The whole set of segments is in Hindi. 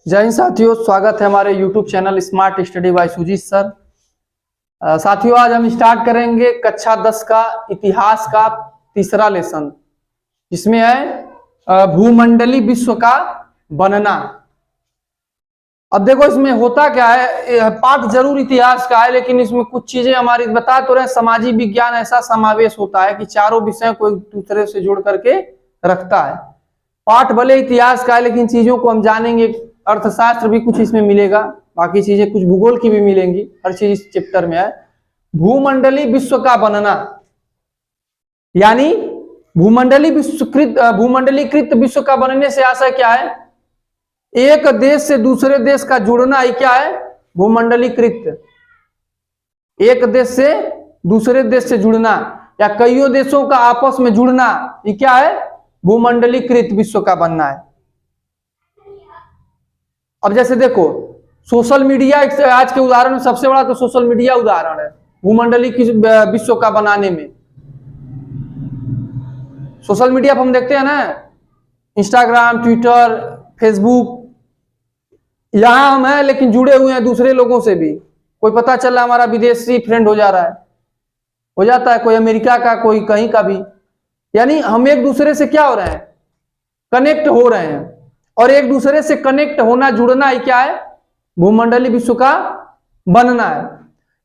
जय हिंद साथियों, स्वागत है हमारे YouTube channel smart study by Sujeet sir. साथियों, आज हम स्टार्ट करेंगे कक्षा 10 का इतिहास का तीसरा लेसन, जिसमें है भूमंडली विश्व का बनना। अब देखो इसमें होता क्या है, पाठ जरूर इतिहास का है लेकिन इसमें कुछ चीजें हमारी बता तो रहे। सामाजिक विज्ञान ऐसा समावेश होता है कि चारों विषयों को एक दूसरे से जोड़ करके रखता है। पाठ भले इतिहास का है लेकिन चीजों को हम जानेंगे। अर्थशास्त्र भी कुछ इसमें मिलेगा, बाकी चीजें कुछ भूगोल की भी मिलेंगी, हर चीज इस चैप्टर में है। भूमंडली विश्व का बनना यानी भूमंडलीकृत विश्व का बनने से आशय क्या है? एक देश से दूसरे देश का जुड़ना ही क्या है? भूमंडलीकृत। एक देश से दूसरे देश से जुड़ना या कईयों देशों का आपस में जुड़ना, ये क्या है? भूमंडलीकृत विश्व का बनना है। अब जैसे देखो सोशल मीडिया आज के उदाहरण में सबसे बड़ा तो सोशल मीडिया उदाहरण है भूमंडली विश्व का बनाने में। सोशल मीडिया पर हम देखते हैं ना, इंस्टाग्राम, ट्विटर, फेसबुक, यहां हम हैं लेकिन जुड़े हुए हैं दूसरे लोगों से भी। कोई पता चला हमारा विदेशी फ्रेंड हो जा रहा है, हो जाता है, कोई अमेरिका का, कोई कहीं का भी। यानी हम एक दूसरे से क्या हो रहे हैं? कनेक्ट हो रहे हैं। और एक दूसरे से कनेक्ट होना, जुड़ना ही क्या है? भूमंडली विश्व का बनना है।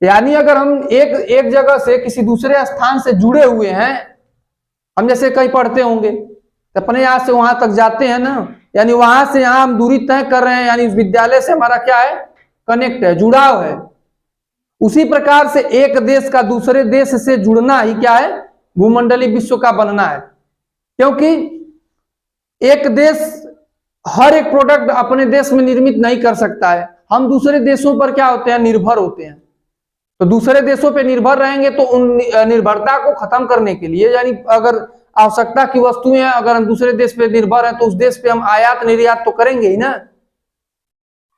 यानी अगर हम एक जगह से किसी दूसरे स्थान से जुड़े हुए हैं, हम जैसे कहीं पढ़ते होंगे तो अपने यहाँ से वहां तक जाते हैं ना, यानी वहां से यहाँ हम दूरी तय कर रहे हैं, यानी उस विद्यालय से हमारा क्या है? कनेक्ट है, जुड़ाव है। उसी प्रकार से एक देश का दूसरे देश से जुड़ना ही क्या है? भूमंडली विश्व का बनना है। क्योंकि एक देश हर एक प्रोडक्ट अपने देश में निर्मित नहीं कर सकता है। हम दूसरे देशों पर क्या होते हैं? निर्भर होते हैं। तो दूसरे देशों पे निर्भर रहेंगे तो उन निर्भरता को खत्म करने के लिए, यानी अगर आवश्यकता की वस्तुएं हैं, अगर हम दूसरे देश पे निर्भर हैं तो उस देश पे हम आयात निर्यात तो करेंगे ही ना।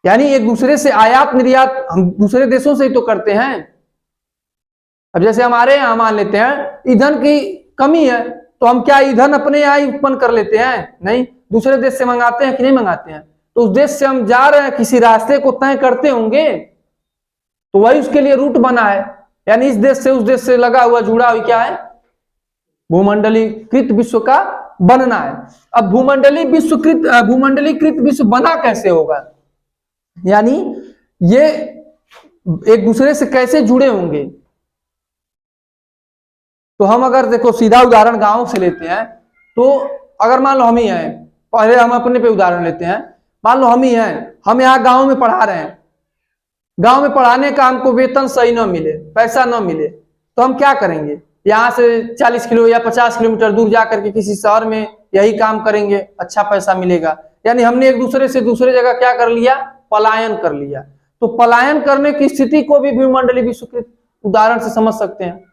यानी एक दूसरे से आयात निर्यात हम दूसरे देशों से ही तो करते हैं। अब जैसे हमारे यहाँ मान लेते हैं ईंधन की कमी है तो हम क्या ईंधन अपने यहाँ ही उत्पन्न कर लेते हैं? नहीं, दूसरे देश से मंगाते हैं कि नहीं मंगाते हैं। तो उस देश से हम जा रहे हैं, किसी रास्ते को तय करते होंगे तो वही उसके लिए रूट बना है। यानी इस देश से उस देश से लगा हुआ जुड़ा हुआ क्या है? भूमंडलीकृत विश्व का बनना है। अब भूमंडलीकृत विश्व बना कैसे होगा? यानी ये एक दूसरे से कैसे जुड़े होंगे? तो हम अगर देखो सीधा उदाहरण गांव से लेते हैं, तो अगर मान लो हम ही हैं, पहले हम अपने पे उदाहरण लेते हैं। मान लो हम ही हैं, हम यहाँ गांव में पढ़ा रहे हैं। गांव में पढ़ाने का हमको वेतन सही ना मिले, पैसा ना मिले, तो हम क्या करेंगे? यहाँ से 40 किलो या 50 किलोमीटर दूर जाकर के किसी शहर में यही काम करेंगे, अच्छा पैसा मिलेगा। यानी हमने एक दूसरे से दूसरे जगह क्या कर लिया? पलायन कर लिया। तो पलायन करने की स्थिति को भी भूमंडली विश्व के उदाहरण से समझ सकते हैं।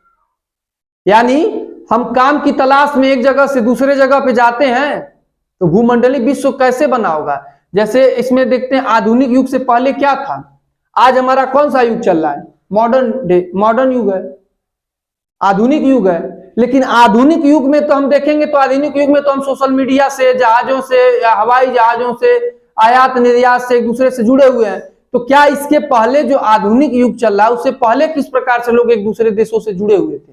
यानी हम काम की तलाश में एक जगह से दूसरे जगह पे जाते हैं तो भूमंडली विश्व कैसे बना होगा? जैसे इसमें देखते हैं आधुनिक युग से पहले क्या था। आज हमारा कौन सा युग चल रहा है? मॉडर्न युग है, आधुनिक युग है। लेकिन आधुनिक युग में तो हम देखेंगे तो आधुनिक युग में तो हम सोशल मीडिया से, जहाजों से या हवाई जहाजों से, आयात निर्यात से एक दूसरे से जुड़े हुए हैं। तो क्या इसके पहले जो आधुनिक युग चल रहा है उससे पहले किस प्रकार से लोग एक दूसरे देशों से जुड़े हुए थे,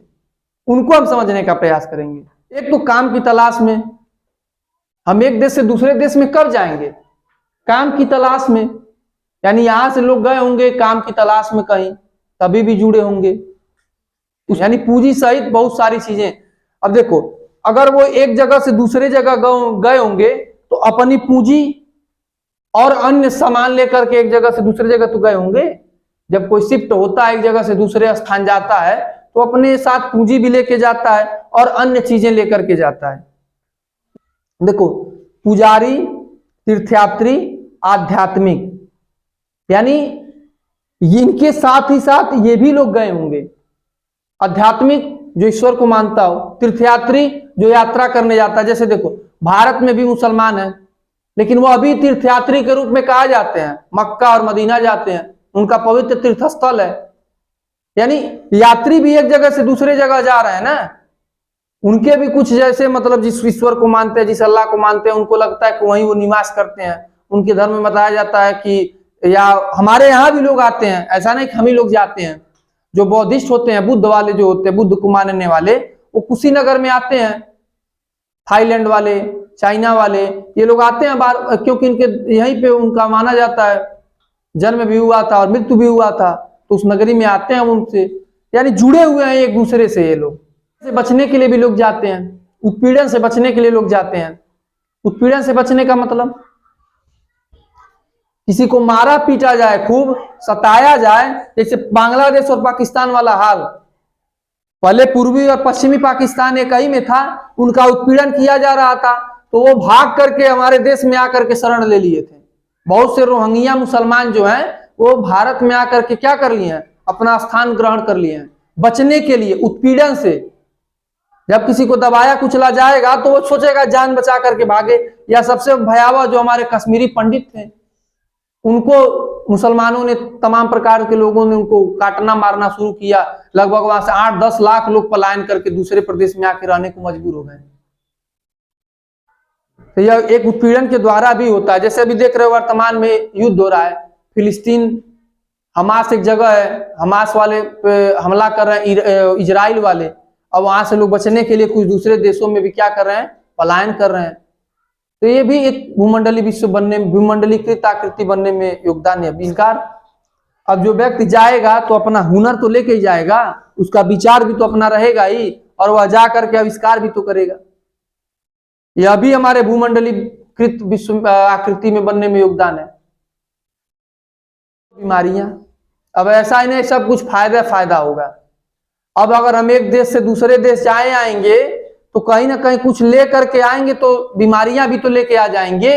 उनको हम समझने का प्रयास करेंगे। एक तो काम की तलाश में, हम एक देश से दूसरे देश में कब जाएंगे? काम की तलाश में। यानी यहां से लोग गए होंगे काम की तलाश में कहीं, तभी भी जुड़े होंगे। यानी पूंजी सहित बहुत सारी चीजें। अब देखो अगर वो एक जगह से दूसरे जगह गए होंगे तो अपनी पूंजी और अन्य सामान लेकर के एक जगह से दूसरे जगह तो गए होंगे। जब कोई शिफ्ट होता है, एक जगह से दूसरे स्थान जाता है, तो अपने साथ पूंजी भी लेके जाता है और अन्य चीजें लेकर के जाता है। देखो पुजारी, तीर्थयात्री, आध्यात्मिक, यानी इनके साथ ही साथ ये भी लोग गए होंगे। आध्यात्मिक जो ईश्वर को मानता हो, तीर्थयात्री जो यात्रा करने जाता है। जैसे देखो भारत में भी मुसलमान है लेकिन वो अभी तीर्थयात्री के रूप में कहा जाते हैं, मक्का और मदीना जाते हैं, उनका पवित्र तीर्थस्थल है। यानी यात्री भी एक जगह से दूसरे जगह जा रहे हैं ना, उनके भी कुछ जैसे मतलब जिस ईश्वर को मानते हैं, जिस अल्लाह को मानते हैं, उनको लगता है कि वहीं वो निवास करते हैं, उनके धर्म में बताया जाता है कि, या हमारे यहाँ भी लोग आते हैं, ऐसा नहीं कि हम ही लोग जाते हैं। जो बौद्धिस्ट होते हैं, बुद्ध वाले जो होते हैं, बुद्ध को मानने वाले, वो कुशीनगर में आते हैं। थाईलैंड वाले, चाइना वाले, ये लोग आते हैं बाहर, क्योंकि इनके यहीं पे उनका माना जाता है जन्म भी हुआ था और मृत्यु भी हुआ था, तो उस नगरी में आते हैं उनसे, यानी जुड़े हुए हैं एक दूसरे से। ये लोग से बचने के लिए भी लोग जाते हैं, उत्पीड़न से बचने के लिए लोग जाते हैं। उत्पीड़न से बचने का मतलब किसी को मारा पीटा जाए, खूब सताया जाए, जैसे बांग्लादेश और पाकिस्तान वाला हाल। पहले पूर्वी और पश्चिमी पाकिस्तान एक ही में था, उनका उत्पीड़न किया जा रहा था, तो वो भाग करके हमारे देश में आकर के शरण ले लिए थे। बहुत से रोहिंग्या मुसलमान जो हैं वो भारत में आकर के क्या कर लिए हैं, अपना स्थान ग्रहण कर लिए हैं, बचने के लिए उत्पीड़न से। जब किसी को दबाया कुचला जाएगा तो वो सोचेगा जान बचा करके भागे। या सबसे भयावह जो हमारे कश्मीरी पंडित थे, उनको मुसलमानों ने, तमाम प्रकार के लोगों ने उनको काटना मारना शुरू किया। लगभग वहां से 8-10 लाख लोग पलायन करके दूसरे प्रदेश में आके रहने को मजबूर हो गए। तो यह एक उत्पीड़न के द्वारा भी होता है। जैसे अभी देख रहे हो वर्तमान में युद्ध हो रहा है, फिलिस्तीन हमास एक जगह है, हमास वाले पे हमला कर रहे हैं इजराइल वाले। अब वहां से लोग बचने के लिए कुछ दूसरे देशों में भी क्या कर रहे हैं, पलायन कर रहे हैं। तो ये भी एक भूमंडली विश्व बनने, भूमंडलीकृत आकृति बनने में योगदान है। विकार, अब जो व्यक्ति जाएगा तो अपना हुनर तो लेके ही जाएगा, उसका विचार भी तो अपना रहेगा ही, और वह जा करके आविष्कार भी तो करेगा। यह भी हमारे भूमंडलीकृत विश्व आकृति में बनने में योगदान है। बीमारियां, अब ऐसा ही नहीं सब कुछ फायदा होगा। अब अगर हम एक देश से दूसरे देश आएंगे तो कहीं ना कहीं कुछ ले करके आएंगे, तो बीमारियां भी तो लेके आ जाएंगे।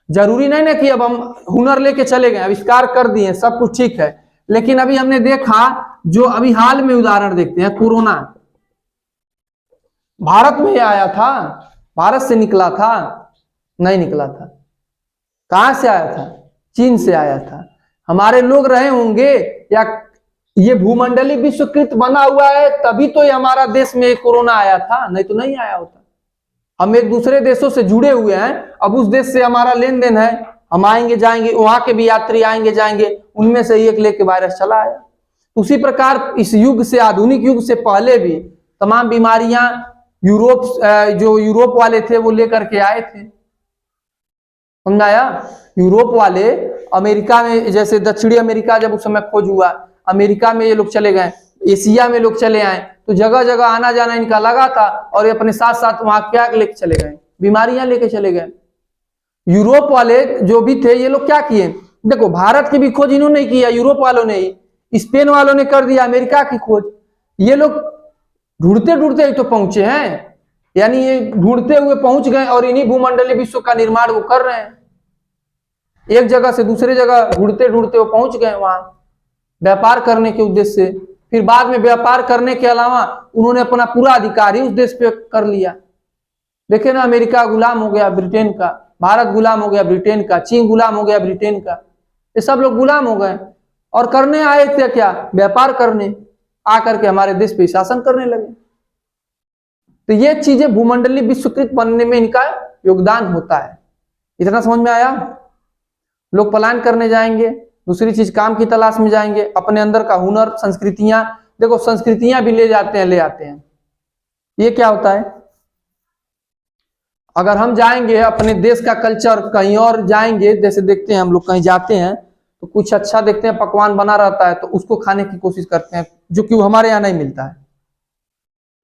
जरूरी नहीं ना कि अब हम हुनर लेके चले गए, आविष्कार कर दिए, सब कुछ ठीक है। लेकिन अभी हमने देखा, जो अभी हाल में उदाहरण देखते हैं, कोरोना भारत में आया था, भारत से निकला था? नहीं निकला था। कहां से आया था? चीन से आया था। हमारे लोग रहे होंगे, या ये भूमंडली विश्वकृत बना हुआ है तभी तो ये हमारा देश में कोरोना आया था, नहीं तो नहीं आया होता। हम एक दूसरे देशों से जुड़े हुए हैं, अब उस देश से हमारा लेन देन है, हम आएंगे जाएंगे, वहां के भी यात्री आएंगे जाएंगे, उनमें से एक लेके वायरस चला आया। उसी प्रकार इस युग से, आधुनिक युग से पहले भी तमाम बीमारियां जो यूरोप वाले थे वो लेकर के आए थे। समझाया? यूरोप वाले अमेरिका में, जैसे दक्षिणी अमेरिका जब उस समय खोज हुआ, अमेरिका में ये लोग चले गए, एशिया में लोग चले आए, तो जगह जगह आना जाना इनका लगा था, और ये अपने साथ साथ वहां क्या लेके चले गए, बीमारियां लेके चले गए। यूरोप वाले जो भी थे ये लोग क्या किए, देखो भारत की भी खोज इन्होंने किया, यूरोप वालों ने ही, स्पेन वालों ने कर दिया अमेरिका की खोज। ये लोग ढूंढते ढूंढते ही तो पहुंचे हैं, यानी ये ढूंढते हुए पहुंच गए, और इन्हीं भूमंडलीय विश्व का निर्माण वो कर रहे हैं। एक जगह से दूसरे जगह ढूंढते ढूंढते वो पहुंच गए वहां व्यापार करने के उद्देश्य से। फिर बाद में व्यापार करने के अलावा उन्होंने अपना पूरा अधिकार ही उस देश पे कर लिया। देखे ना, अमेरिका गुलाम हो गया ब्रिटेन का, भारत गुलाम हो गया ब्रिटेन का, चीन गुलाम हो गया ब्रिटेन का, ये सब लोग गुलाम हो गए। और करने आए थे क्या? व्यापार करने, आकर के हमारे देश पे शासन करने लगे। तो ये चीजें भूमंडलीय विश्वकृत बनने में इनका योगदान होता है। इतना समझ में आया? लोग पलायन करने जाएंगे, दूसरी चीज काम की तलाश में जाएंगे, अपने अंदर का हुनर, संस्कृतियां, देखो संस्कृतियां भी ले जाते हैं, ले आते हैं। ये क्या होता है, अगर हम जाएंगे अपने देश का कल्चर कहीं और जाएंगे, जैसे देखते हैं हम लोग कहीं जाते हैं तो कुछ अच्छा देखते हैं, पकवान बना रहता है तो उसको खाने की कोशिश करते हैं, जो कि हमारे यहाँ नहीं मिलता है।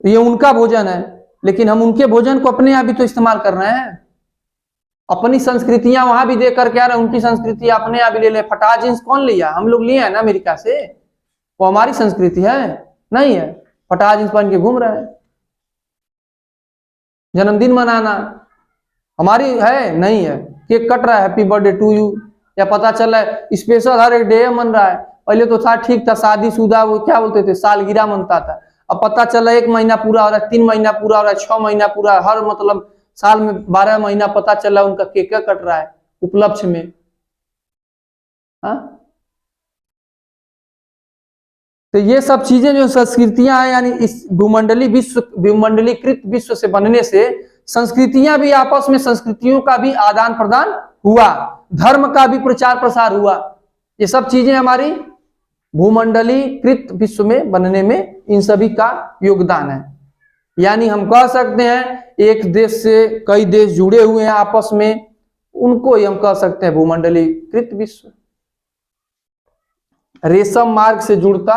ये उनका भोजन है, लेकिन हम उनके भोजन को अपने यहाँ भी तो इस्तेमाल कर रहे हैं। अपनी संस्कृतियां वहां भी देकर के आ रहे हैं, उनकी संस्कृति अपने यहाँ भी ले ले। फटा जींस कौन लिया? हम लोग लिए हैं ना अमेरिका से, वो हमारी संस्कृति है नहीं है? फटा जींस पहन के घूम रहे हैं। जन्मदिन मनाना हमारी है नहीं है? केक कट रहा है, हैप्पी बर्थडे टू यू, या पता चल रहा है स्पेशल हर एक डे मन रहा है। पहले तो था ठीक था, शादीशुदा वो क्या बोलते थे, सालगिरह मनता था। अब पता चला 1 महीना पूरा हो रहा है, 3 महीना पूरा हो रहा है, 6 महीना पूरा, हर मतलब साल में 12 महीना पता चला उनका केक कट रहा है उपलक्ष्य में। हाँ, तो ये सब चीजें जो संस्कृतियां हैं, यानी इस भूमंडलीकृत विश्व से बनने से संस्कृतियां भी आपस में, संस्कृतियों का भी आदान प्रदान हुआ, धर्म का भी प्रचार प्रसार हुआ। ये सब चीजें हमारी भूमंडलीकृत विश्व में बनने में इन सभी का योगदान है। यानी हम कह सकते हैं एक देश से कई देश जुड़े हुए हैं आपस में, उनको ही हम कह सकते हैं भूमंडलीकृत विश्व। रेशम मार्ग से जुड़ता,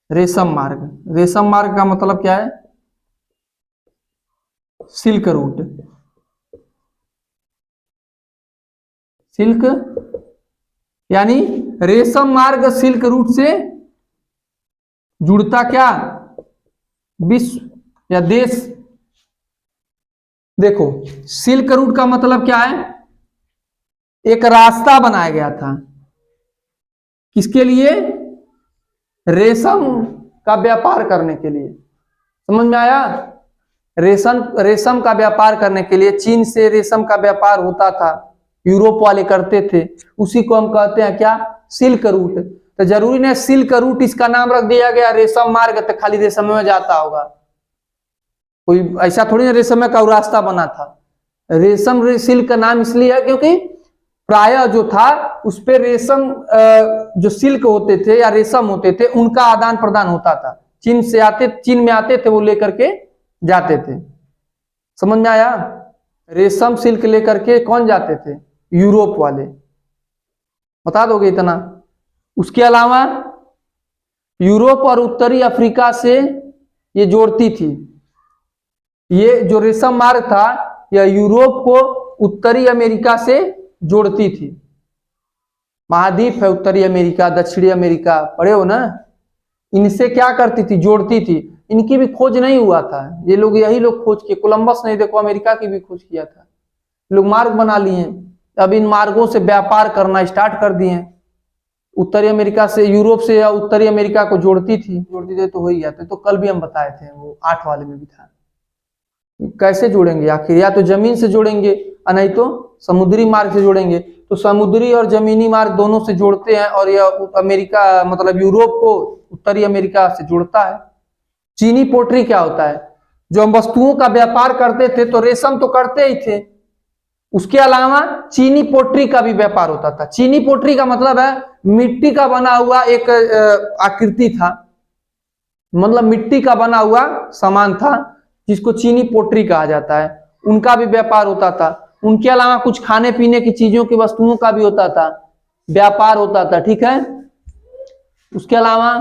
रेशम मार्ग, रेशम मार्ग का मतलब क्या है? सिल्क रूट, सिल्क यानी रेशम मार्ग सिल्क रूट से जुड़ता क्या? विश्व या देश। देखो सिल्क रूट का मतलब क्या है? एक रास्ता बनाया गया था, किसके लिए? रेशम का व्यापार करने के लिए। समझ में आया? रेशम का व्यापार करने के लिए चीन से रेशम का व्यापार होता था, यूरोप वाले करते थे, उसी को हम कहते हैं क्या? Silk route. तो जरूरी नहीं सिल्क रूट इसका नाम रख दिया गया, रेशम मार्ग तो खाली रेशम में जाता होगा, कोई ऐसा थोड़ी ना रेशम का रास्ता बना था। रेशम सिल्क का नाम इसलिए है क्योंकि प्रायः जो था उस पे रेशम जो सिल्क होते थे या रेशम होते थे उनका आदान प्रदान होता था। चीन में आते थे, वो लेकर के जाते थे। समझ में आया? रेशम सिल्क लेकर के कौन जाते थे? यूरोप वाले। बता दोगे इतना? उसके अलावा यूरोप और उत्तरी अफ्रीका से ये जोड़ती थी। ये जो रेशम मार्ग था यह यूरोप को उत्तरी अमेरिका से जोड़ती थी। महाद्वीप है उत्तरी अमेरिका, दक्षिणी अमेरिका, पढ़े हो ना? इनसे क्या करती थी? जोड़ती थी। इनकी भी खोज नहीं हुआ था, ये लोग यही लोग खोज किए। कोलंबस ने देखो अमेरिका की भी खोज किया था, लोग मार्ग बना लिए। अब इन मार्गों से व्यापार करना स्टार्ट कर दिए। उत्तरी अमेरिका से यूरोप से या उत्तरी अमेरिका को जोड़ती थी तो हो ही जाते। तो कल भी हम बताए थे, वो 8 वाले में भी था। कैसे जोड़ेंगे आखिर? या तो जमीन से जोड़ेंगे और नहीं तो समुद्री मार्ग से जोड़ेंगे। तो समुद्री और जमीनी मार्ग दोनों से जोड़ते हैं, और यह अमेरिका मतलब यूरोप को उत्तरी अमेरिका से जोड़ता है। चीनी पोट्री क्या होता है? जो हम वस्तुओं का व्यापार करते थे तो रेशम तो करते ही थे, उसके अलावा चीनी पोट्री का भी व्यापार होता था। चीनी पोट्री का मतलब है मिट्टी का बना हुआ एक आकृति था, मतलब मिट्टी का बना हुआ सामान था जिसको चीनी पोट्री कहा जाता है। उनका भी व्यापार होता था। उनके अलावा कुछ खाने पीने की चीजों की वस्तुओं का भी होता था, व्यापार होता था। ठीक है? उसके अलावा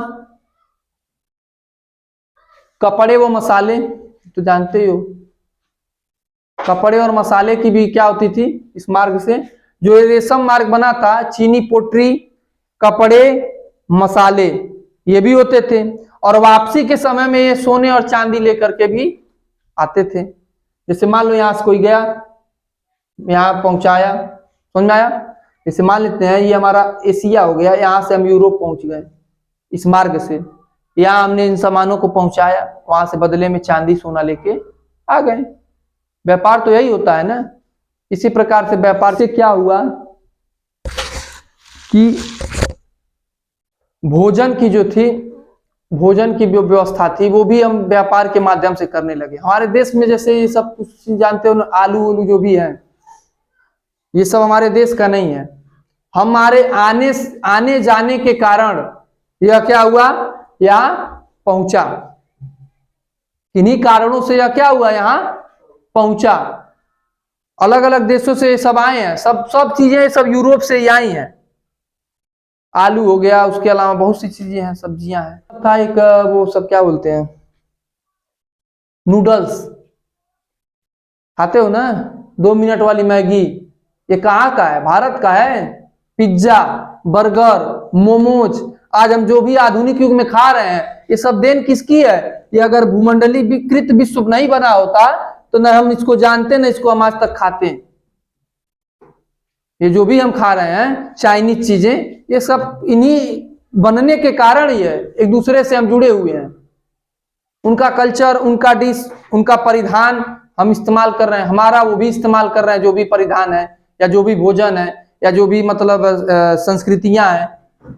कपड़े व मसाले तो जानते ही हो, कपड़े और मसाले की भी क्या होती थी इस मार्ग से? जो रेशम मार्ग बना था, चीनी पोट्री, कपड़े, मसाले ये भी होते थे। और वापसी के समय में ये सोने और चांदी लेकर के भी आते थे। जैसे मान लो यहां से कोई गया, यहाँ पहुंचाया, समझ में आया? जैसे मान लेते हैं ये हमारा एशिया हो गया, यहाँ से हम यूरोप पहुंच गए इस मार्ग से, यहाँ हमने इन सामानों को पहुंचाया, वहां से बदले में चांदी सोना लेके आ गए। व्यापार तो यही होता है ना। इसी प्रकार से व्यापार से क्या हुआ कि भोजन की जो थी, भोजन की जो व्यवस्था थी वो भी हम व्यापार के माध्यम से करने लगे। हमारे देश में जैसे ये सब कुछ जानते हो ना, आलू जो भी है ये सब हमारे देश का नहीं है। हमारे आने जाने के कारण यह क्या हुआ, यहाँ पहुंचा। इन्हीं कारणों से यह क्या हुआ, यहाँ पहुंचा। अलग अलग देशों से सब आए हैं, सब चीजें सब यूरोप से ही आई हैं। आलू हो गया, उसके अलावा बहुत सी चीजें हैं, सब्जियां हैं। था एक वो सब क्या बोलते हैं, नूडल्स खाते हो ना, 2 मिनट वाली मैगी, ये कहाँ का है? भारत का है। पिज्जा, बर्गर, मोमोज, आज हम जो भी आधुनिक युग में खा रहे हैं ये सब देन किसकी है? ये अगर भूमंडलीकृत विश्व नहीं बना होता तो न हम इसको जानते, न इसको हम आज तक खाते। ये जो भी हम खा रहे हैं चाइनीज चीजें, ये सब इन्हीं बनने के कारण ही है। एक दूसरे से हम जुड़े हुए हैं। उनका कल्चर, उनका डिश, उनका परिधान हम इस्तेमाल कर रहे हैं, हमारा वो भी इस्तेमाल कर रहे हैं। जो भी परिधान है या जो भी भोजन है या जो भी मतलब संस्कृतियां हैं,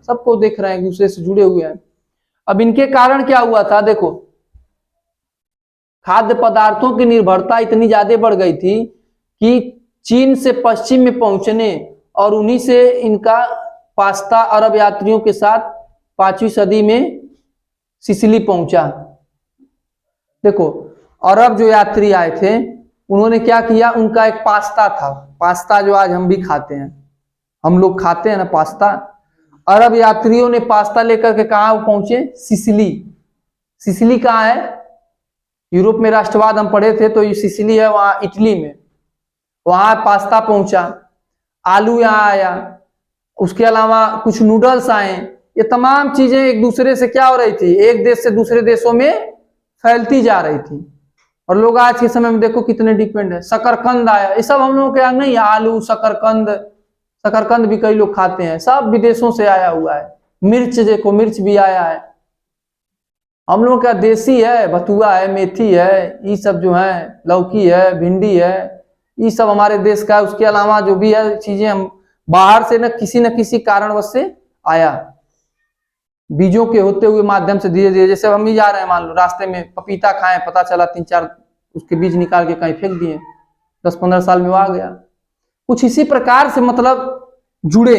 सबको देख रहे हैं, एक दूसरे से जुड़े हुए हैं। अब इनके कारण क्या हुआ था, देखो खाद्य पदार्थों की निर्भरता इतनी ज्यादा बढ़ गई थी कि चीन से पश्चिम में पहुंचने और उन्हीं से इनका पास्ता अरब यात्रियों के साथ 5वीं सदी में सिसिली पहुंचा। देखो अरब जो यात्री आए थे उन्होंने क्या किया, उनका एक पास्ता था, पास्ता जो आज हम भी खाते हैं, हम लोग खाते हैं ना पास्ता। अरब यात्रियों ने पास्ता लेकर के कहाँ पहुंचे, सिसिली। सिसिली कहाँ है, यूरोप में राष्ट्रवाद हम पढ़े थे तो ये सिसिली है, वहां इटली में। वहां पास्ता पहुंचा, आलू यहाँ आया, उसके अलावा कुछ नूडल्स आए। ये तमाम चीजें एक दूसरे से क्या हो रही थी, एक देश से दूसरे देशों में फैलती जा रही थी। और लोग आज के समय में देखो कितने डिपेंड है। शकरकंद आया, ये सब हम लोगों के यहाँ नहीं, आलू शकरकंद, शकरकंद भी कई लोग खाते हैं, सब विदेशों से आया हुआ है। मिर्च देखो, मिर्च भी आया है, हम लोगों का देसी है, बथुआ है, मेथी है, ये सब जो है, लौकी है, भिंडी है, ये सब हमारे देश का है। उसके अलावा जो भी है चीजें हम बाहर से न किसी कारणवश से आया, बीजों के होते हुए माध्यम से धीरे धीरे। जैसे हम ही जा रहे हैं, मान लो रास्ते में पपीता खाएं, पता चला 3-4 उसके बीज निकाल के कहीं फेंक दिए, 10-15 साल में वो आ गया। कुछ इसी प्रकार से मतलब जुड़े,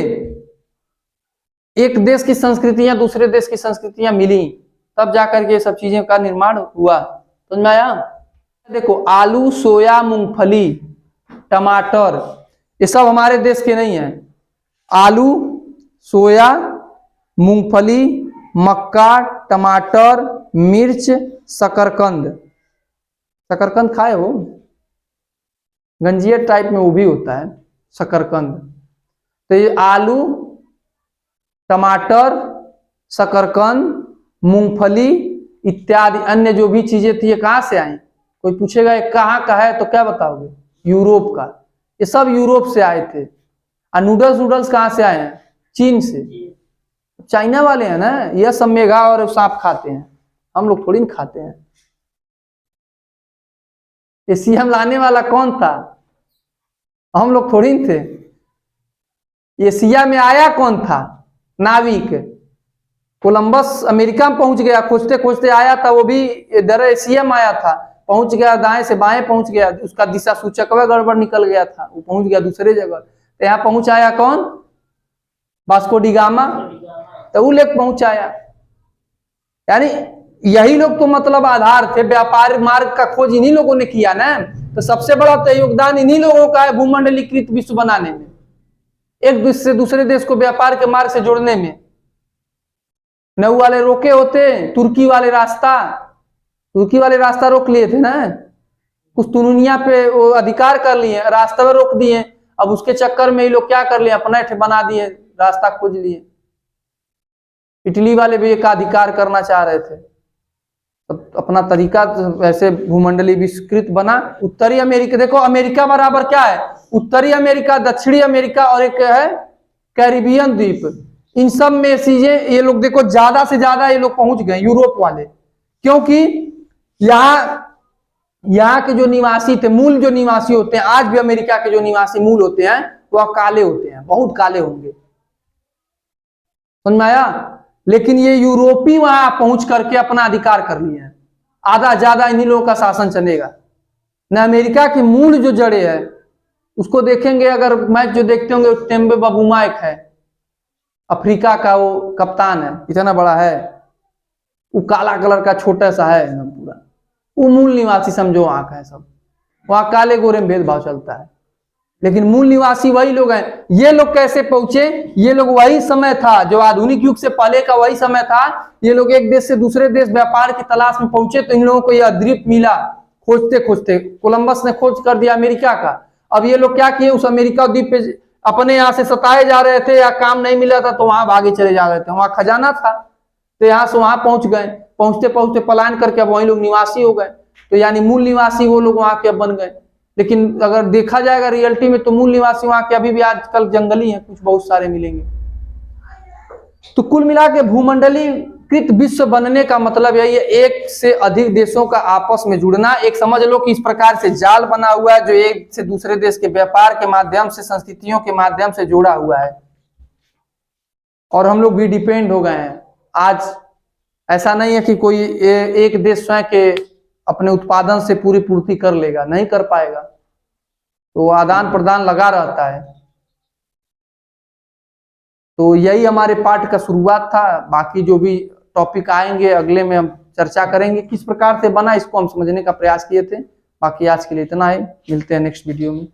एक देश की संस्कृतियां दूसरे देश की संस्कृतियां मिली, तब जाकर के सब चीजें का निर्माण हुआ। समझ में आया। देखो आलू, सोया, मूंगफली, टमाटर, ये सब हमारे देश के नहीं है। आलू, सोया, मूंगफली, मक्का, टमाटर, मिर्च, शकरकंद। शकरकंद खाए हो, गंजिया टाइप में वो भी होता है शकरकंद। तो ये आलू, टमाटर, शकरकंद, मूंगफली इत्यादि अन्य जो भी चीजें थी, ये कहां से आई। कोई पूछेगा ये कहाँ का है तो क्या बताओगे, यूरोप का। ये सब यूरोप से आए थे। और नूडल्स कहां से आए हैं, चीन से। चाइना वाले हैं ना, यह सब मेघा और सांप खाते हैं, हम लोग थोड़ी ना खाते हैं। ये सीएम लाने वाला कौन था, हम लोग थोड़ी थे। ये सिया में आया कौन था, नाविक कोलंबस अमेरिका में पहुंच गया, खोजते खोजते आया था, वो भी इधर एशिया में आया था, पहुंच गया दाएं से बाएं पहुंच गया, उसका दिशा सूचक में गड़बड़ निकल गया था, वो पहुंच गया दूसरे जगह। तो यहाँ पहुंचाया कौन, वास्को डी गामा, तो वो लेकर पहुंचाया। यानी यही लोग तो मतलब आधार थे, व्यापार मार्ग का खोज इन्हीं लोगों ने किया ना। तो सबसे बड़ा तो योगदान इन्हीं लोगों का है भूमंडलीकृत विश्व बनाने में, एक देश से दूसरे देश को व्यापार के मार्ग से जोड़ने में। नऊ वाले रोके होते, तुर्की वाले रास्ता रोक लिए थे ना, कुछ दुनिया पे वो अधिकार कर लिए, रास्ता में रोक दिए। अब उसके चक्कर में ये लोग क्या कर लिए, अपना बना दिए, रास्ता खोज लिए। इटली वाले भी एक अधिकार करना चाह रहे थे, तो अपना तरीका ऐसे भूमंडली विस्तृत बना। उत्तरी अमेरिका देखो, अमेरिका बराबर क्या है, उत्तरी अमेरिका, दक्षिणी अमेरिका और एक है कैरिबियन द्वीप। इन सब में चीजें ये लोग देखो ज्यादा से ज्यादा ये लोग पहुंच गए, यूरोप वाले, क्योंकि यहाँ के जो निवासी थे, मूल जो निवासी होते हैं, आज भी अमेरिका के जो निवासी मूल होते हैं वह काले होते हैं, बहुत काले होंगे, समझ में आया। लेकिन ये यूरोपी वहां पहुंच करके अपना अधिकार कर लिए हैं, आधा ज्यादा इन्हीं लोगों का शासन चलेगा न। अमेरिका की मूल जो जड़े है उसको देखेंगे, अगर मैच जो देखते होंगे, टेम्बे बाबूमा एक है, अफ्रीका का वो कप्तान है, इतना बड़ा है, वो काला कलर का छोटा सा है एकदम पूरा, वो मूल निवासी समझो वहां का है सब। वहां काले गोरे में भेदभाव चलता है, लेकिन मूल निवासी वही लोग हैं। ये लोग कैसे पहुंचे, ये लोग वही समय था जो आधुनिक युग से पहले का वही समय था। ये लोग एक देश से दूसरे देश व्यापार की तलाश में पहुंचे, तो इन लोगों को यह द्वीप मिला खोजते खोजते। कोलंबस ने खोज कर दिया अमेरिका का। अब ये लोग क्या किए, उस अमेरिका द्वीप पे अपने यहाँ से सताए जा रहे थे, या काम नहीं मिला था तो वहां भागे चले जा रहे थे, वहां खजाना था, तो यहाँ से वहां पहुंच गए। पहुंचते पहुंचते पलायन करके अब वही लोग निवासी हो गए। तो यानी मूल निवासी वो लोग वहां के अब बन गए। लेकिन अगर देखा जाएगा रियलिटी में, तो मूल निवासी वहां के अभी भी आजकल जंगली हैं, कुछ बहुत सारे मिलेंगे। तो कुल मिला के भूमंडलीकृत विश्व बनने का मतलब यही है, एक से अधिक देशों का आपस में जुड़ना। एक समझ लो कि इस प्रकार से जाल बना हुआ है जो एक से दूसरे देश के व्यापार के माध्यम से, संस्कृतियों के माध्यम से जुड़ा हुआ है, और हम लोग भी डिपेंड हो गए हैं। आज ऐसा नहीं है कि कोई एक देश स्वयं के अपने उत्पादन से पूरी पूर्ति कर लेगा, नहीं कर पाएगा। तो आदान प्रदान लगा रहता है। तो यही हमारे पाठ का शुरुआत था। बाकी जो भी टॉपिक आएंगे अगले में हम चर्चा करेंगे, किस प्रकार से बना इसको हम समझने का प्रयास किए थे। बाकी आज के लिए इतना है, मिलते हैं नेक्स्ट वीडियो में।